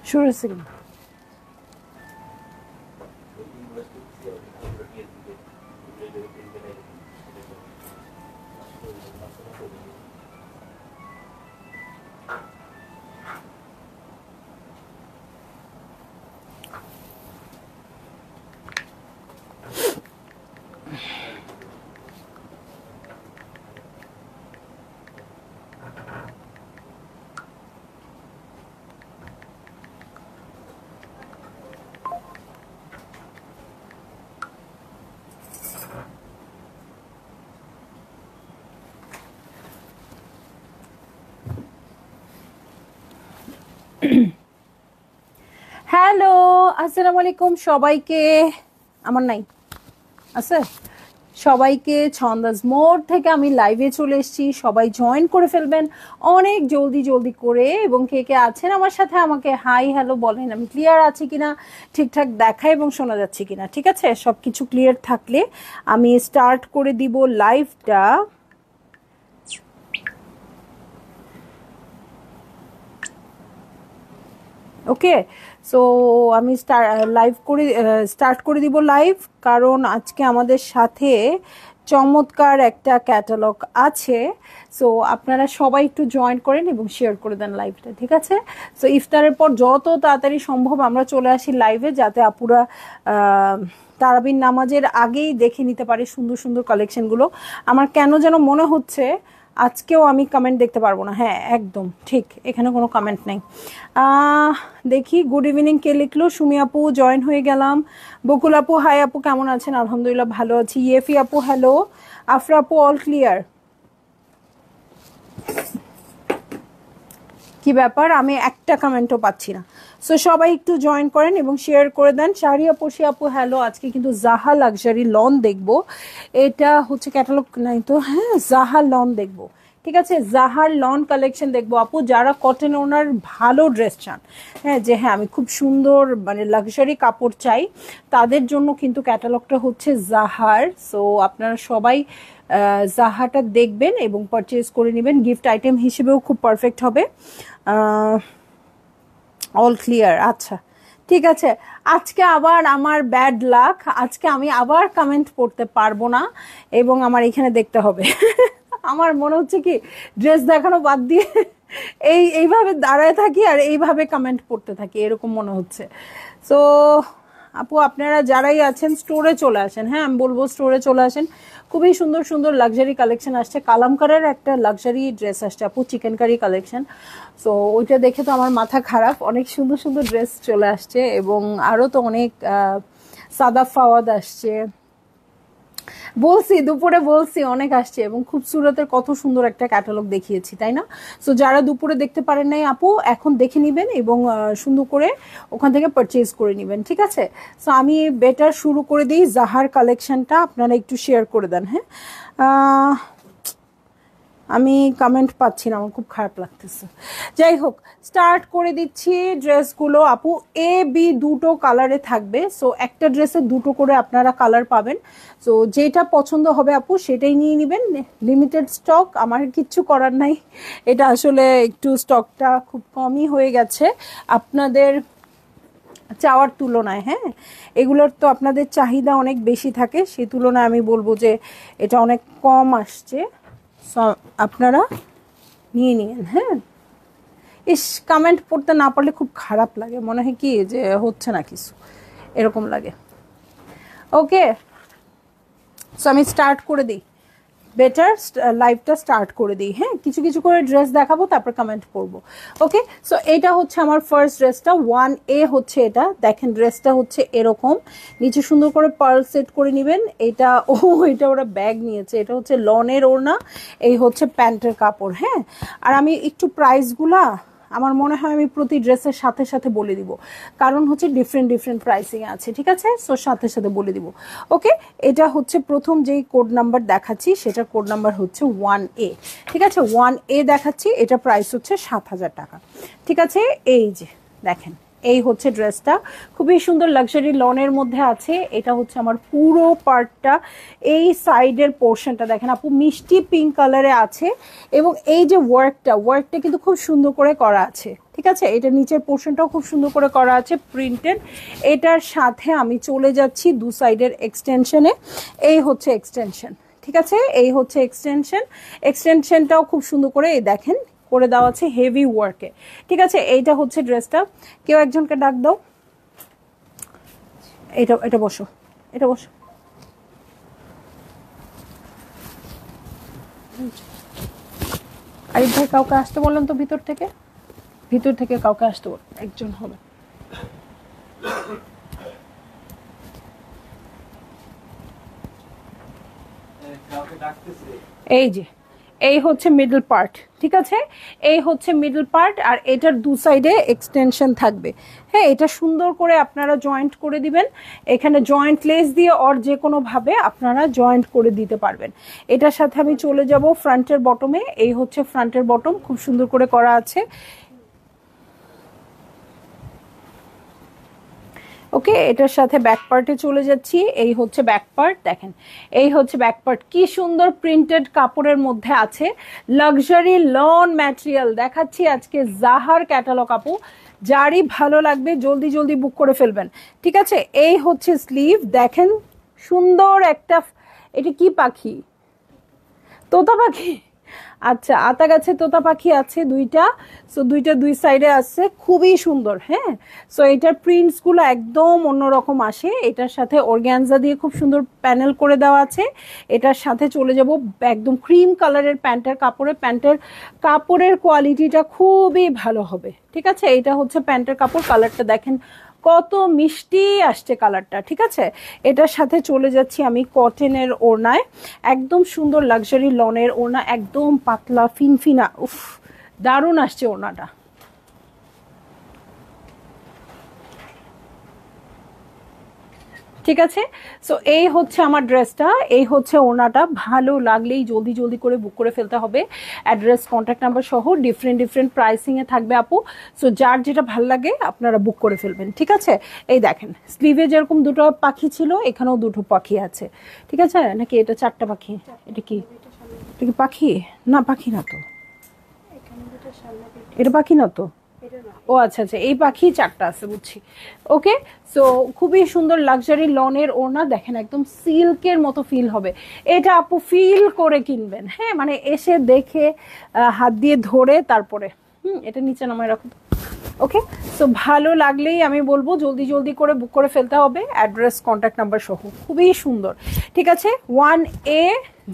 শুরু হচ্ছে কিনা? হ্যালো, আসসালামু আলাইকুম সবাইকে। আমার নাই আছে সবাইকে ছন্দাজ মোড থেকে আমি লাইভে চলে এসেছি। সবাই জয়েন করে ফেলবেন অনেক জলদি জলদি করে, এবং কে কে আছেন আমার সাথে আমাকে হাই হ্যালো বলেন। আমি ক্লিয়ার আছি কিনা, ঠিকঠাক দেখা এবং শোনা যাচ্ছে কিনা। ঠিক আছে, সব কিছু ক্লিয়ার থাকলে আমি স্টার্ট করে দিব লাইভটা। ওকে, সো আমি স্টার্ট করে দিব লাইভ, কারণ আজকে আমাদের সাথে চমৎকার একটা ক্যাটালগ আছে। সো আপনারা সবাই একটু জয়েন করেন এবং শেয়ার করে দেন লাইভটা। ঠিক আছে, সো ইফতারের পর যত তাড়াতাড়ি সম্ভব আমরা চলে আসি লাইভে, যাতে আপুরা তারাবির নামাজের আগেই দেখে নিতে পারে সুন্দর সুন্দর কালেকশনগুলো। আমার কেন যেন মনে হচ্ছে আজকেও আমি কমেন্ট দেখতে পারবো না। হ্যাঁ একদম ঠিক, এখানে কোনো কমেন্ট নেই। দেখি গুড ইভিনিং কে লিখলো। সুমি আপু জয়েন হয়ে গেলাম। বকুল আপু হাই আপু, কেমন আছেন? আলহামদুলিল্লাহ ভালো আছি। ইয়েফি আপু হ্যালো। আফরা আপু অল ক্লিয়ার। কি ব্যাপার, আমি একটা কমেন্টও পাচ্ছি না। সো সবাই একটু জয়েন করেন এবং শেয়ার করে দেন। শাহরিয়া পশি আপু হ্যালো। আজকে কিন্তু জাহা লাক্সারি লন দেখবো। এটা হচ্ছে ক্যাটালগ নাই তো, হ্যাঁ জাহা লন দেখবো। ঠিক আছে, জাহার লন কালেকশন দেখবো আপু। যারা কটন ওনার ভালো ড্রেস চান, হ্যাঁ যে হ্যাঁ আমি খুব সুন্দর মানে লাক্সারি কাপড় চাই, তাদের জন্য কিন্তু ক্যাটালগটা হচ্ছে জাহার। সো আপনারা সবাই জাহাটা দেখবেন এবং পারচেজ করে নেবেন। গিফট আইটেম হিসেবেও খুব পারফেক্ট হবে। অল ক্লিয়ার, আচ্ছা ঠিক আছে। আজকে আবার আমার ব্যাড লাক, আজকে আমি আবার কমেন্ট পড়তে পারবো না এবং আমার এখানে দেখতে হবে। আমার মনে হচ্ছে কি ড্রেস দেখানো বাদ দিয়ে এইভাবে দাঁড়ায় থাকি আর এইভাবে কমেন্ট পড়তে থাকি, এরকম মনে হচ্ছে। সো আপু আপনারা যারাই আছেন স্টোরে চলে আসেন। হ্যাঁ আমি বলবো স্টোরে চলে আসেন। খুবই সুন্দর সুন্দর লাক্সারি কালেকশন আসছে। কালামকারের একটা লাক্সারি ড্রেস আসছে আপু, চিকেন কারি কালেকশন। সো ওইটা দেখে তো আমার মাথা খারাপ। অনেক সুন্দর সুন্দর ড্রেস চলে আসছে এবং আরও তো অনেক সাদা ফাওয়াদ আসছে। বলছি দুপুরে বলছি অনেক আসছে এবং খুবসুরতের কত সুন্দর একটা ক্যাটালগ দেখিয়েছি, তাই না? সো যারা দুপুরে দেখতে পারেন নাই আপু, এখন দেখে নিবেন এবং সুন্দর করে ওখান থেকে পারচেজ করে নিবেন। ঠিক আছে, সো আমি বেটার শুরু করে দিই জাহার কালেকশনটা, আপনারা একটু শেয়ার করে দেন। হ্যাঁ আমি কমেন্ট পাচ্ছি না, আমার খুব খারাপ লাগতেছে। যাই হোক স্টার্ট করে দিচ্ছি ড্রেসগুলো আপু। এ বি দুটো কালারে থাকবে। সো একটা ড্রেসে দুটো করে আপনারা কালার পাবেন। সো যেটা পছন্দ হবে আপু সেটাই নিয়ে নেবেন। লিমিটেড স্টক, আমার কিচ্ছু করার নাই। এটা আসলে একটু স্টকটা খুব কমই হয়ে গেছে আপনাদের চাওয়ার তুলনায়। হ্যাঁ এগুলোর তো আপনাদের চাহিদা অনেক বেশি থাকে, সেই তুলনায় আমি বলবো যে এটা অনেক কম আসছে। আপনারা নিয়ে নিন। হ্যাঁ ইস, কমেন্ট পড়তে না পারলে খুব খারাপ লাগে, মনে হয় কি যে হচ্ছে না কিছু, এরকম লাগে। ওকে সো আমি স্টার্ট করে দিই, বেটার লাইভটা স্টার্ট করে দিই। হ্যাঁ কিছু কিছু করে ড্রেস দেখাবো, তারপর কমেন্ট করবো। ওকে সো এটা হচ্ছে আমার ফার্স্ট ড্রেসটা, 1A হচ্ছে এটা। দেখেন ড্রেসটা হচ্ছে এরকম, নিচে সুন্দর করে পার্ল সেট করে নেবেন। এটা এটা ওরা ব্যাগ নিয়েছে, এটা হচ্ছে লনের ওড়না, এই হচ্ছে প্যান্টের কাপড়। হ্যাঁ আর আমি একটু প্রাইসগুলা আমার মনে হয় আমি প্রতি ড্রেসের সাথে সাথে বলে দিব, কারণ হচ্ছে ডিফারেন্ট ডিফারেন্ট প্রাইসিং আছে। ঠিক আছে, সো সাথে সাথে বলে দিব। ওকে এটা হচ্ছে প্রথম যেই কোড নাম্বার দেখাচ্ছি, সেটা কোড নাম্বার হচ্ছে 1A। ঠিক আছে 1A দেখাচ্ছি, এটা প্রাইস হচ্ছে 7,000 টাকা। ঠিক আছে এই যে দেখেন এই হচ্ছে ড্রেসটা, খুবই সুন্দর লাক্সারি লনের মধ্যে আছে। এটা হচ্ছে আমার পুরো পার্টটা, এই সাইডের পোর্শনটা দেখেন আপু মিষ্টি পিঙ্ক কালারে আছে, এবং এই যে ওয়ার্কটা কিন্তু খুব সুন্দর করে করা আছে। ঠিক আছে, এটা নিচের পোর্শনটাও খুব সুন্দর করে করা আছে প্রিন্টেড। এটার সাথে আমি চলে যাচ্ছি দু সাইডের এক্সটেনশনে। এই হচ্ছে এক্সটেনশন, ঠিক আছে, এই হচ্ছে এক্সটেনশনটাও খুব সুন্দর করে এই দেখেন করে দেওয়া আছে হেভি ওয়ার্কে। ঠিক আছে, এইটা হচ্ছে ড্রেসটা। কেউ একজনকে ডাক দাও, এটা বসো, এটা বসো। আরিফ ভাই কাউকে আসতে বললেন তো ভিতর থেকে কাউকে আসতে বল, একজন হবে। এই যে এই হচ্ছে মিডল পার্ট, ঠিক আছে, এই হচ্ছে মিডল পার্ট, আর এটার দু সাইডে এক্সটেনশন থাকবে। হ্যাঁ, এটা সুন্দর করে আপনারা জয়েন্ট করে দিবেন, এখানে জয়েন্ট লেস দিয়ে অর যে কোনোভাবে আপনারা জয়েন্ট করে দিতে পারবেন। এটার সাথে আমি চলে যাব ফ্রন্টের বটমে। এই হচ্ছে ফ্রন্টের বটম, খুব সুন্দর করে করা আছে। ওকে, এটার সাথে ব্যাক পার্টে চলে যাচ্ছি। এই হচ্ছে ব্যাক পার্ট, দেখেন এই হচ্ছে ব্যাক পার্ট, কি সুন্দর প্রিন্টেড কাপড়ের মধ্যে আছে, লাক্সারি লন ম্যাটেরিয়াল দেখাচ্ছি আজকে, জাহার ক্যাটালগ আপু, যারই ভালো লাগবে জলদি জলদি বুক করে ফেলবেন। ঠিক আছে, এই হচ্ছে স্লিভ, দেখেন সুন্দর একটা, এটা কি পাখি, তোতা পাখি, আচ্ছা আতা গাছে তোতা পাখি আছে দুইটা, সো দুইটা দুই সাইডে আছে, খুবই সুন্দর। হ্যাঁ, সো এটার প্রিন্টস গুলো একদম অন্যরকম আসে। এটার সাথে অর্গ্যানজা দিয়ে খুব সুন্দর প্যানেল করে দেওয়া আছে। এটার সাথে চলে যাব একদম ক্রিম কালারের প্যান্টের কাপড়ে, প্যান্টের কাপড়ের কোয়ালিটিটা খুবই ভালো হবে। ঠিক আছে, এটা হচ্ছে প্যান্টের কাপড়, কালারটা দেখেন কত মিষ্টি আসছে কালারটা। ঠিক আছে, এটার সাথে চলে যাচ্ছি আমি কটনের ওড়নায়, একদম সুন্দর লাক্সারি লনের ওড়না, একদম পাতলা ফিনফিনা, উফ দারুণ আসছে ওড়নাটা। ঠিক আছে, সো এই হচ্ছে আমার ড্রেসটা, এই হচ্ছে ওড়নাটা। ভালো লাগলেই জলদি জলদি করে বুক করে ফেলতে হবে। অ্যাড্রেস কন্ট্যাক্ট নাম্বার সহ ডিফারেন্ট প্রাইসিং এ থাকবে আপু, সো যার যেটা ভালো লাগে আপনারা বুক করে ফেলবেন। ঠিক আছে, এই দেখেন স্লিভে যেরকম দুটো পাখি ছিল, এখানেও দুটো পাখি আছে। ঠিক আছে, নাকি এটা চারটা পাখি, এটা কি পাখি না, পাখি না তো, এটা পাখি না তো, ও আচ্ছা আচ্ছা, এই পাখি চারটা আছে, বুঝছি। ওকে, সো খুবই সুন্দর লাক্সারি লনের ওড়না, দেখেন একদম সিল্কের মতো ফিল হবে। এটা আপু ফিল করে কিনবেন, হ্যাঁ, মানে এসে দেখে হাত দিয়ে ধরে তারপরে এটা নিচে নামায় রাখুন। ওকে, সো ভালো লাগলেই আমি বলবো জলদি জলদি করে বুক করে ফেলতে হবে, অ্যাড্রেস কন্ট্যাক্ট নাম্বার সহ, খুবই সুন্দর। ঠিক আছে, 1A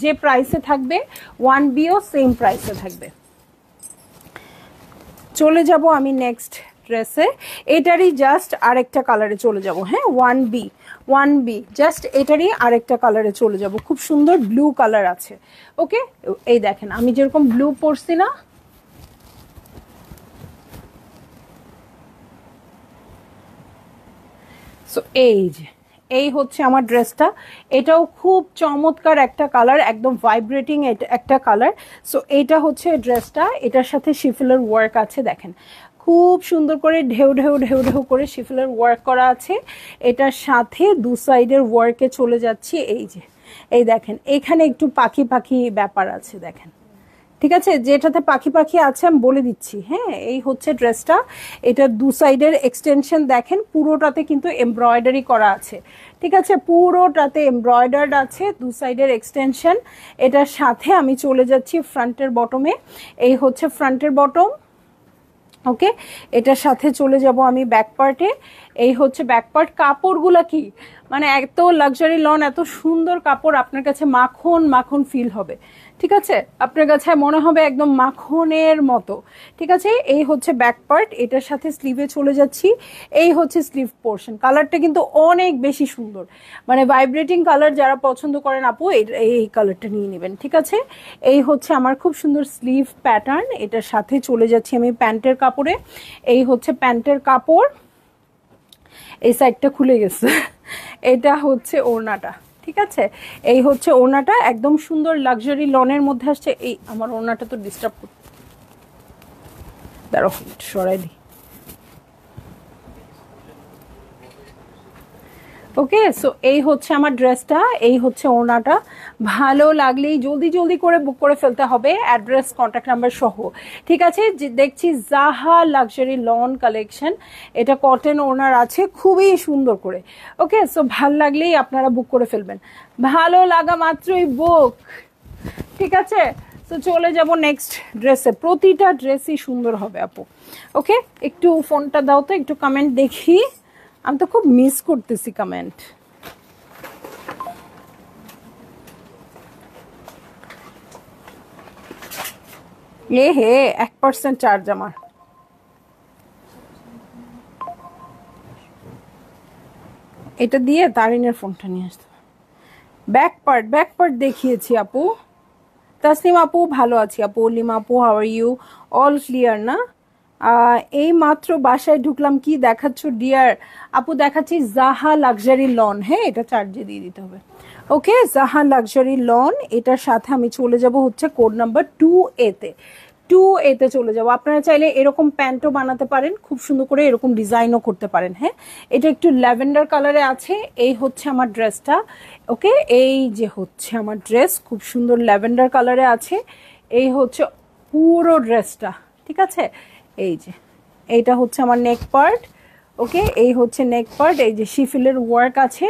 যে প্রাইসে থাকবে 1Bও সেম প্রাইসে থাকবে। চলে যাব আমি নেক্সট ড্রেসে, এটারই জাস্ট আরেকটা কালারে চলে যাব। হ্যাঁ, 1B জাস্ট এটারই আরেকটা কালারে চলে যাব, খুব সুন্দর ব্লু কালার আছে। ওকে, এই দেখেন আমি যেরকম ব্লু পরছি না, সো এই হচ্ছে আমার ড্রেসটা, এটাও খুব চমৎকার একটা কালার, একদম ভাইব্রেটিং একটা কালার। সো এইটা হচ্ছে ড্রেসটা, এটার সাথে শিফলের ওয়ার্ক আছে, দেখেন খুব সুন্দর করে ঢেউ ঢেউ ঢেউ ঢেউ করে শিফলের ওয়ার্ক করা আছে। এটার সাথে দু সাইডের ওয়ার্কে চলে যাচ্ছি। এই যে এই দেখেন এখানে একটু পাখি পাখি ব্যাপার আছে, দেখেন। ঠিক আছে, যেটাতে পাখি পাখি আছে আমি বলে দিচ্ছি। হ্যাঁ, এই হচ্ছে ড্রেসটা, এটা দু সাইডের এক্সটেনশন দেখেন, পুরোটাতে কিন্তু এমব্রয়ডারি করা আছে। ঠিক আছে, পুরোটাতে এমব্রয়ডার্ড আছে, দু সাইডের এক্সটেনশন। এটার সাথে আমি চলে যাচ্ছি ফ্রন্টের বটমে। এই হচ্ছে ফ্রন্টের বটম। ওকে, এটার সাথে চলে যাব আমি ব্যাক পার্টে। এই হচ্ছে ব্যাক পার্ট। কাপড়গুলা কি মানে এত লাক্সারি লন, এত সুন্দর কাপড়, আপনার কাছে মাখন মাখন ফিল হবে। ঠিক আছে, আপনার কাছে মনে হবে একদম মাখনের মতো। ঠিক আছে, এই হচ্ছে ব্যাক পার্ট, এটার সাথে স্লিভে চলে যাচ্ছি। এই হচ্ছে স্লিভ পোর্শন, কালারটা কিন্তু অনেক বেশি সুন্দর, মানে ভাইব্রেটিং কালার যারা পছন্দ করেন আপু এই কালারটা নিয়ে নেবেন। ঠিক আছে, এই হচ্ছে আমার খুব সুন্দর স্লিভ প্যাটার্ন, এটার সাথে চলে যাচ্ছি আমি প্যান্টের কাপড়ে। এই হচ্ছে প্যান্টের কাপড়, এই সাইডটা খুলে গেছে, এটা হচ্ছে ওড়নাটা। ঠিক আছে, এই হচ্ছে ওড়নাটা, একদম সুন্দর লাক্সারি লনের মধ্যে আসছে। এই আমার ওড়নাটা তো ডিস্টার্ব করতে, দাঁড়াও সরাই দিই। ওকে, সো এই হচ্ছে আমার ড্রেসটা, এই হচ্ছে ওড়নাটা। ভালো লাগলেই জলদি জলদি করে বুক করে ফেলতে হবে, অ্যাড্রেস কন্ট্যাক্ট নাম্বার সহ। ঠিক আছে, যে দেখছি জাহা লাক্সারি লন কালেকশন, এটা কটন ওড়নার আছে খুবই সুন্দর করে। ওকে, সো ভাল লাগলেই আপনারা বুক করে ফেলবেন, ভালো লাগা মাত্রই বুক। ঠিক আছে, তো চলে যাব নেক্সট ড্রেসে। প্রতিটা ড্রেসই সুন্দর হবে আপু। ওকে, একটু ফোনটা দাও তো, একটু কমেন্ট দেখি, আমি তো খুব মিস করতেছি কমেন্ট। এ হে 1% চার্জ আমার। এটা দিয়ে তারিনের ফোনটা নিয়ে আসতে। ব্যাক পার্ট দেখিয়েছি আপু। তাসনিম আপু ভালো আছি আপু। লিমা আপু how are you? All clear না? এই মাত্র বাসায় ঢুকলাম। কি দেখাচ্ছ ডিয়ার? আপু দেখাচ্ছি জাহা লাক্সারি লন। হ্যাঁ, এটা চার্জে দিয়ে দিতে হবে। ওকে, জাহা লাক্সারি লন, এটার সাথে আমি চলে যাব হচ্ছে কোড নাম্বার 2A-তে। 2A-তে চলে যাব। আপনারা চাইলে এরকম প্যান্টও বানাতে পারেন, খুব সুন্দর করে এরকম ডিজাইনও করতে পারেন। হ্যাঁ, এটা একটু ল্যাভেন্ডার কালারে আছে। এই হচ্ছে আমার ড্রেসটা। ওকে, এই যে হচ্ছে আমার ড্রেস, খুব সুন্দর ল্যাভেন্ডার কালারে আছে। এই হচ্ছে পুরো ড্রেসটা। ঠিক আছে, এই যে এইটা হচ্ছে আমার নেক পার্ট। ওকে, এই হচ্ছে নেক পার্ট। এই যে শিফিলের ওয়ার্ক আছে,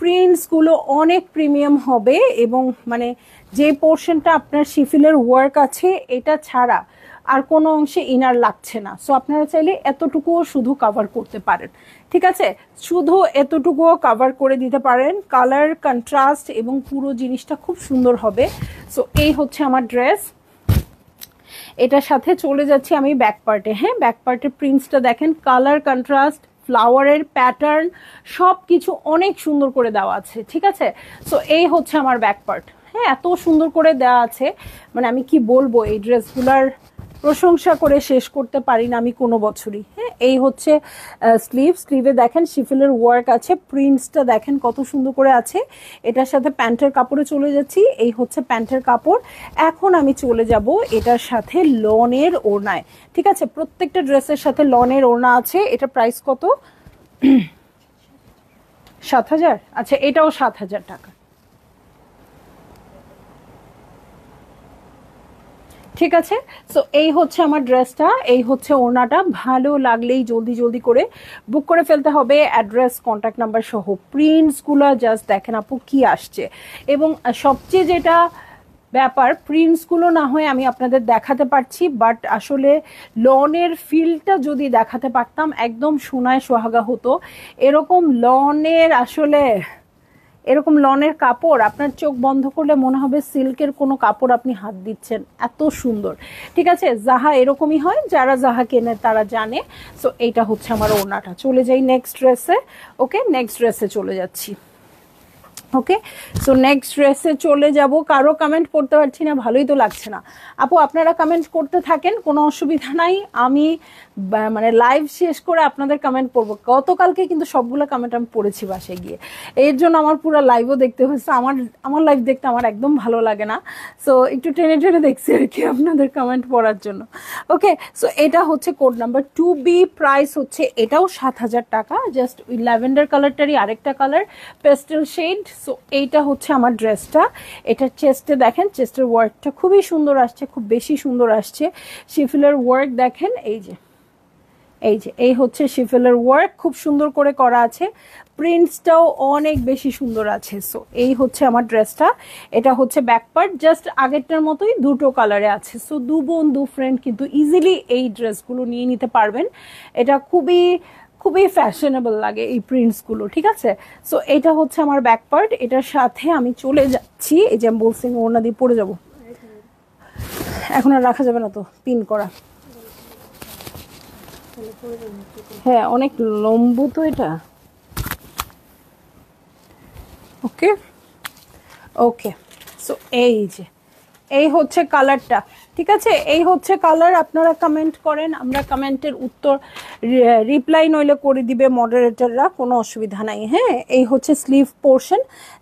প্রিন্টসগুলো অনেক প্রিমিয়াম হবে, এবং মানে যে পোর্শনটা আপনার শিফিলের ওয়ার্ক আছে এটা ছাড়া আর কোনো অংশে ইনার লাগছে না। সো আপনারা চাইলে এতটুকুও শুধু কভার করতে পারেন। ঠিক আছে, শুধু এতটুকুও কভার করে দিতে পারেন। কালার কন্ট্রাস্ট এবং পুরো জিনিসটা খুব সুন্দর হবে। সো এই হচ্ছে আমার ড্রেস। এটার সাথে চলে যাচ্ছি আমি ব্যাক পার্টে। হ্যাঁ, ব্যাক পার্টের প্রিন্টসটা দেখেন, কালার কন্ট্রাস্ট, ফ্লাওয়ারের প্যাটার্ন সব কিছু অনেক সুন্দর করে দেওয়া আছে। ঠিক আছে, সো এই হচ্ছে আমার ব্যাক পার্ট। হ্যাঁ, এত সুন্দর করে দেওয়া আছে, মানে আমি কি বলবো, এই ড্রেসগুলার প্রশংসা করে শেষ করতে পারি না আমি কোনো বছরই। হ্যাঁ, এই হচ্ছে স্লিভে দেখেন শিফিলের ওয়ার্ক আছে, প্রিন্টসটা দেখেন কত সুন্দর করে আছে। এটার সাথে প্যান্টের কাপড়ে চলে যাচ্ছি। এই হচ্ছে প্যান্টের কাপড়। এখন আমি চলে যাব এটার সাথে লনের ওড়নায়। ঠিক আছে, প্রত্যেকটা ড্রেসের সাথে লনের ওড়না আছে। এটা প্রাইস কত? 7,000। আচ্ছা, এটাও 7,000 টাকা। ঠিক আছে, সো এই হচ্ছে আমার ড্রেসটা, এই হচ্ছে ওড়নাটা। ভালো লাগলেই জলদি জলদি করে বুক করে ফেলতে হবে, অ্যাড্রেস কন্ট্যাক্ট নাম্বার সহ। প্রিন্টসগুলো জাস্ট দেখেন আপু কি আসছে, এবং সবচেয়ে যেটা ব্যাপার, প্রিন্টসগুলো না হয় আমি আপনাদের দেখাতে পারছি, বাট আসলে লনের ফিলটা যদি দেখাতে পারতাম একদম সোনায় সোহাগা হতো। এরকম লনের আসলে এরকম লনের কাপড় আপনার চোখ বন্ধ করলে মনে হবে সিল্কের কোনো কাপড় আপনি হাত দিচ্ছেন, এত সুন্দর। ঠিক আছে, জাহা এরকমই হয়, যারা জাহা কেনে তারা জানে। সো এইটা হচ্ছে আমার ওড়নাটা। চলে যাই নেক্সট ড্রেসে। ওকে, নেক্সট ড্রেসে চলে যাচ্ছি। ওকে, সো নেক্সট ড্রেসে চলে যাব। কারো কমেন্ট করতে পারছি না, ভালোই তো লাগছে না। আপু আপনারা কমেন্ট করতে থাকেন, কোনো অসুবিধা নাই। আমি মানে লাইভ শেষ করে আপনাদের কমেন্ট পড়বো। গতকালকে কিন্তু সবগুলো কমেন্ট আমি পড়েছি বাসায় গিয়ে, এর জন্য আমার পুরো লাইভও দেখতে হয়েছে। আমার লাইভ দেখতে আমার একদম ভালো লাগে না, সো একটু টেনে টেনে দেখছি আর কি আপনাদের কমেন্ট পড়ার জন্য। ওকে, সো এটা হচ্ছে কোড নাম্বার 2B। প্রাইস হচ্ছে এটাও 7,000 টাকা। জাস্ট ওই ল্যাভেন্ডার কালারটারই আরেকটা কালার, পেস্টেল শেড। সো এইটা হচ্ছে আমার ড্রেসটা। এটার চেস্টে দেখেন, চেস্টের ওয়ার্কটা খুবই সুন্দর আসছে, খুব বেশি সুন্দর আসছে। শিফিলের ওয়ার্ক দেখেন, এই হচ্ছে শিফেলের ওয়ার্ক, খুব সুন্দর করে করা আছে। প্রিন্টসটাও অনেক বেশি সুন্দর আছে। সো এই হচ্ছে আমার ড্রেসটা। এটা হচ্ছে ব্যাক পার্ট, জাস্ট আগেরটার মতোই দুটো কালারে আছে। সো দু বোন দু ফ্রেন্ড কিন্তু ইজিলি এই ড্রেসগুলো নিয়ে নিতে পারবেন। এটা খুবই খুবই ফ্যাশনেবল লাগে এই প্রিন্টসগুলো। ঠিক আছে, সো এটা হচ্ছে আমার ব্যাক পার্ট। এটার সাথে আমি চলে যাচ্ছি, এই যে আমি বলছি ওড়না দিয়ে পরে যাব। এখন আর রাখা যাবে না তো, পিন করা। হ্যাঁ, অনেক লম্বু তো এটা। ওকে ওকে, সো এই হচ্ছে কালারটা। ঠিক আছে, এই হচ্ছে কালার। আপনারা কমেন্ট করেন, আমরা কমেন্টের উত্তর রিপ্লাই নইলে করে দিবে মডারেটররা, কোনো অসুবিধা নাই। হ্যাঁ, এই হচ্ছে স্লিভ পোর্শন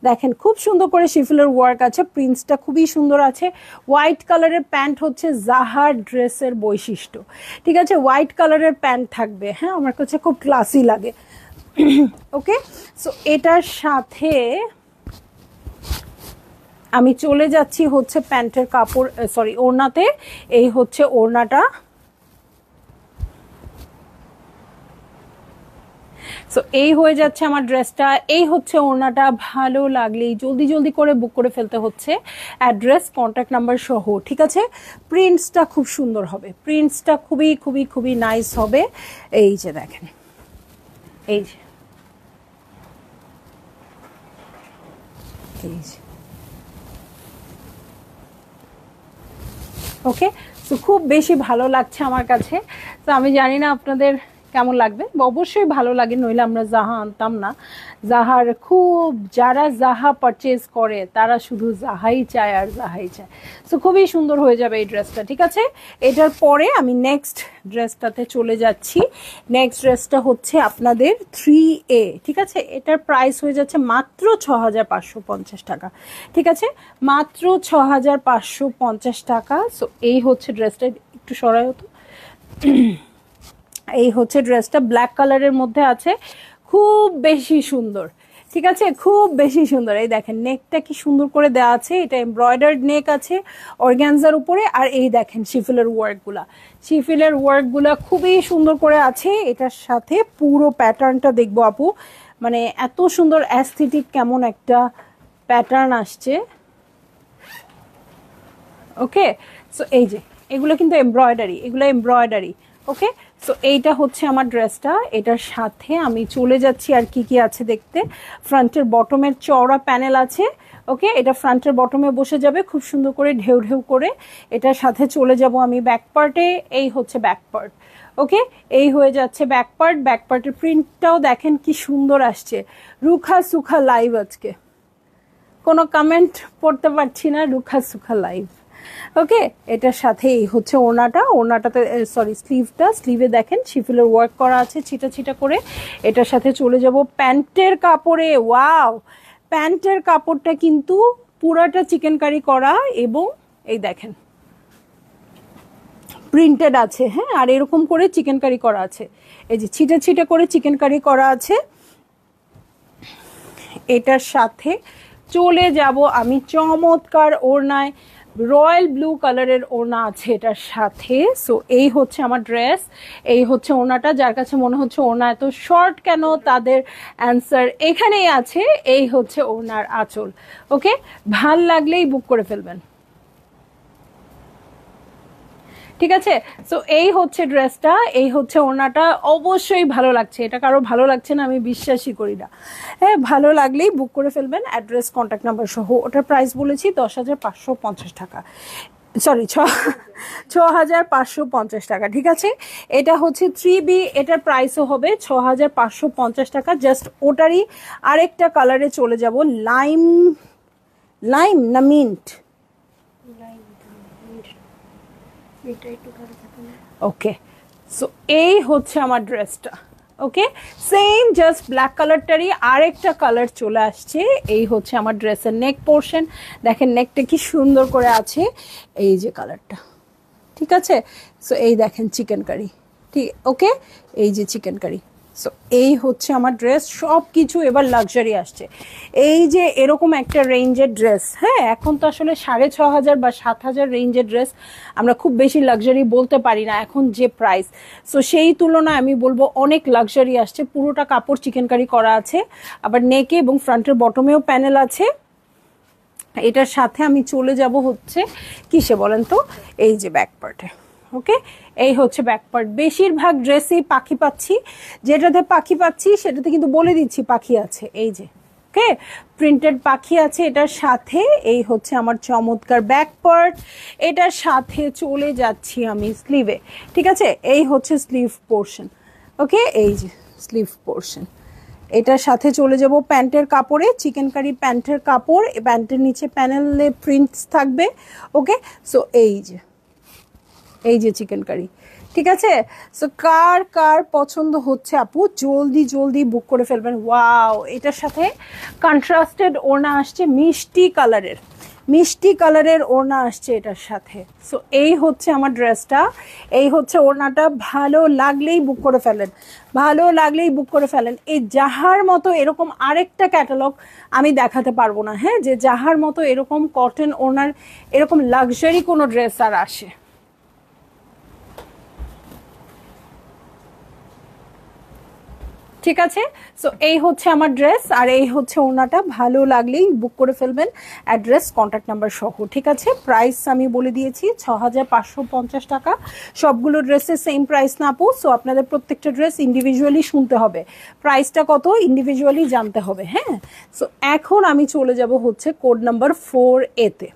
দেখেন, খুব সুন্দর করে শিফিলের ওয়ার্ক আছে, প্রিন্টসটা খুবই সুন্দর আছে। হোয়াইট কালারের প্যান্ট হচ্ছে জাহার ড্রেসের বৈশিষ্ট্য। ঠিক আছে, হোয়াইট কালারের প্যান্ট থাকবে। হ্যাঁ, আমার কাছে খুব ক্লাসি লাগে। ওকে, সো এটার সাথে আমি চলে যাচ্ছি হচ্ছে প্যান্টের কাপড়, সরি ওড়নাতে। এই হচ্ছে ওড়নাটা। সো এই হয়ে যাচ্ছে আমার ড্রেসটা, এই হচ্ছে ওড়নাটা। ভালো লাগলেই জলদি জলদি করে বুক করে ফেলতে হচ্ছে, অ্যাড্রেস কন্ট্যাক্ট নাম্বার সহ, ঠিক আছে? প্রিন্টসটা খুব সুন্দর হবে, প্রিন্টসটা খুবই খুবই খুবই নাইস হবে। এই যে দেখেন, এই যে এই যে ওকে, তো খুব বেশি ভালো লাগছে আমার কাছে। তো আমি জানি না আপনাদের কেমন লাগবে, অবশ্যই ভালো লাগে, নইলে আমরা জাহা আনতাম না। জাহার খুব, যারা জাহা পারচেজ করে তারা শুধু জাহাই চায় আর জাহাই চায়। সো খুবই সুন্দর হয়ে যাবে এই ড্রেসটা, ঠিক আছে? এটার পরে আমি নেক্সট ড্রেসটাতে চলে যাচ্ছি। নেক্সট ড্রেসটা হচ্ছে আপনাদের 3A, ঠিক আছে? এটার প্রাইস হয়ে যাচ্ছে মাত্র 6550 টাকা, ঠিক আছে? মাত্র 6550 টাকা। সো এই হচ্ছে ড্রেসটা, একটু সরাই হতো। এই হচ্ছে ড্রেসটা, ব্ল্যাক কালারের মধ্যে আছে, খুব বেশি সুন্দর, ঠিক আছে? খুব বেশি সুন্দর। এই দেখেন নেকটা কি সুন্দর করে দেওয়া আছে, এটা এমব্রয়ডার্ড নেক আছে অর্গানজার উপরে। আর এই দেখেন শিফিলের ওয়ার্কগুলা, শিফিলের ওয়ার্কগুলা খুবই সুন্দর করে আছে। এটার সাথে পুরো প্যাটার্নটা দেখবো আপু, মানে এত সুন্দর অ্যাস্থেটিক কেমন একটা প্যাটার্ন আসছে। ওকে, সো এই যে এগুলো কিন্তু এমব্রয়ডারি, এগুলো এমব্রয়ডারি। ওকে, সো এইটা হচ্ছে আমার ড্রেসটা। এটার সাথে আমি চলে যাচ্ছি আর কি কি আছে দেখতে। ফ্রন্টের বটমের চওড়া প্যানেল আছে। ওকে, এটা ফ্রন্টের বটমে বসে যাবে খুব সুন্দর করে ঢেউ ঢেউ করে। এটার সাথে চলে যাব আমি ব্যাক পার্টে। এই হচ্ছে ব্যাক পার্ট। ওকে, এই হয়ে যাচ্ছে ব্যাক পার্ট। ব্যাক পার্টের প্রিন্টটাও দেখেন কি সুন্দর আসছে, রুখা সুখা লাইভ। আজকে কোনো কমেন্ট পড়তে পারছি না, রুখা সুখা লাইভ। ওকে, এটার সাথে এই হচ্ছে ওড়নাটা, ওড়নাটাতে সরি স্লিভটা, স্লিভে দেখেন শিফিলের ওয়ার্ক করা আছে ছিটা ছিটা করে। এটার সাথে চলে যাব প্যান্টের কাপড়ে। ওয়াও, প্যান্টের কাপড়টা কিন্তু পুরাটা চিকেন কারি করা এবং এই দেখেন প্রিন্টেড আছে, হ্যাঁ, আর এরকম করে চিকেন কারি করা আছে, এই যে ছিটা ছিটা করে চিকেন কারি করা আছে। এটার সাথে চলে যাব আমি চমৎকার ওড়নায়, রয়্যাল ব্লু কালারের ওড়না আছে এটার সাথে। সো এই হচ্ছে আমার ড্রেস, এই হচ্ছে ওড়নাটা। যার কাছে মনে হচ্ছে ওড়না এত শর্ট কেন, তাদের অ্যান্সার এখানেই আছে, এই হচ্ছে ওড়নার আঁচল। ওকে, ভাল লাগলেই বুক করে ফেলবেন, ঠিক আছে? সো এই হচ্ছে ড্রেসটা, এই হচ্ছে ওড়নাটা। অবশ্যই ভালো লাগছে, এটা কারো ভালো লাগছে না আমি বিশ্বাসই করি না। হ্যাঁ, ভালো লাগলেই বুক করে ফেলবেন, অ্যাড্রেস কন্ট্যাক্ট নাম্বার সহ। ওটার প্রাইস বলেছি 10,550 টাকা, সরি 6,550 টাকা, ঠিক আছে? এটা হচ্ছে 3B, এটার প্রাইসও হবে 6,550 টাকা। জাস্ট ওটারই আরেকটা কালারে চলে যাব, লাইম, লাইম না মিন্ট, ওকে। সো এই হচ্ছে আমার ড্রেসটা। ওকে, সেম জাস্ট ব্ল্যাক কালারটারই আরেকটা কালার চলে আসছে। এই হচ্ছে আমার ড্রেসের নেক পোর্শন, দেখেন নেকটা কি সুন্দর করে আছে, এই যে কালারটা, ঠিক আছে? সো এই দেখেন চিকেন কারি, ঠিক, ওকে, এই যে চিকেন কারি। সো এই হচ্ছে আমার ড্রেস, সব কিছু এবার লাক্সারি আসছে। এই যে এরকম একটা রেঞ্জের ড্রেস, হ্যাঁ, এখন তো আসলে 6,500 বা 7,000 রেঞ্জের ড্রেস আমরা খুব বেশি লাক্সারি বলতে পারি না এখন যে প্রাইস। সো সেই তুলনায় আমি বলবো অনেক লাক্সারি আসছে। পুরোটা কাপড় চিকেন কারি করা আছে, আবার নেকে এবং ফ্রন্টের বটমেও প্যানেল আছে। এটার সাথে আমি চলে যাব হচ্ছে কিসে বলেন তো, এই যে ব্যাক পার্টে। ওকে, এই হচ্ছে ব্যাক পার্ট। বেশিরভাগ ড্রেসেই পাখি পাচ্ছি, যেটাতে পাখি পাচ্ছি সেটাতে কিন্তু বলে দিচ্ছি পাখি আছে, এই যে ওকে প্রিন্টেড পাখি আছে এটার সাথে। এই হচ্ছে আমার চমৎকার ব্যাক পার্ট। এটার সাথে চলে যাচ্ছি আমি স্লিভে, ঠিক আছে? এই হচ্ছে স্লিভ পোর্শন। ওকে, এই যে স্লিভ পোর্শন। এটার সাথে চলে যাব প্যান্টের কাপড়ে, চিকেন কারি প্যান্টের কাপড়, প্যান্টের নিচে প্যানেলে প্রিন্টস থাকবে। ওকে, সো এই যে চিকেন কারি, ঠিক আছে? সো কার কার পছন্দ হচ্ছে আপু জলদি জলদি বুক করে ফেলবেন। ওয়াও, এটার সাথে কন্ট্রাস্টেড ওড়না আসছে মিষ্টি কালারের, মিষ্টি কালারের ওড়না আসছে এটার সাথে। সো এই হচ্ছে আমার ড্রেসটা, এই হচ্ছে ওড়নাটা। ভালো লাগলেই বুক করে ফেলেন, ভালো লাগলেই বুক করে ফেলেন। এই জাহার মতো এরকম আরেকটা ক্যাটালগ আমি দেখাতে পারবো না, হ্যাঁ, যে জাহার মতো এরকম কটন ওড়নার এরকম লাক্সারি কোনো ড্রেস আর আসে। ঠিক আছে, সো এই হচ্ছে আমার ড্রেস আর এই হচ্ছে ওড়নাটা। ভালো লাগলেই বুক করে ফেলবেন, অ্যাড্রেস কন্ট্যাক্ট নাম্বার সহ। ঠিক আছে, প্রাইস আমি বলে দিয়েছি 6550 টাকা। সবগুলো ড্রেসের সেম প্রাইস না আপু, সো আপনাদের প্রত্যেকটা ড্রেস ইন্ডিভিজুয়ালি শুনতে হবে, প্রাইসটা কত ইন্ডিভিজুয়ালি জানতে হবে। হ্যাঁ, সো এখন আমি চলে যাব হচ্ছে কোড নাম্বার 4A তে।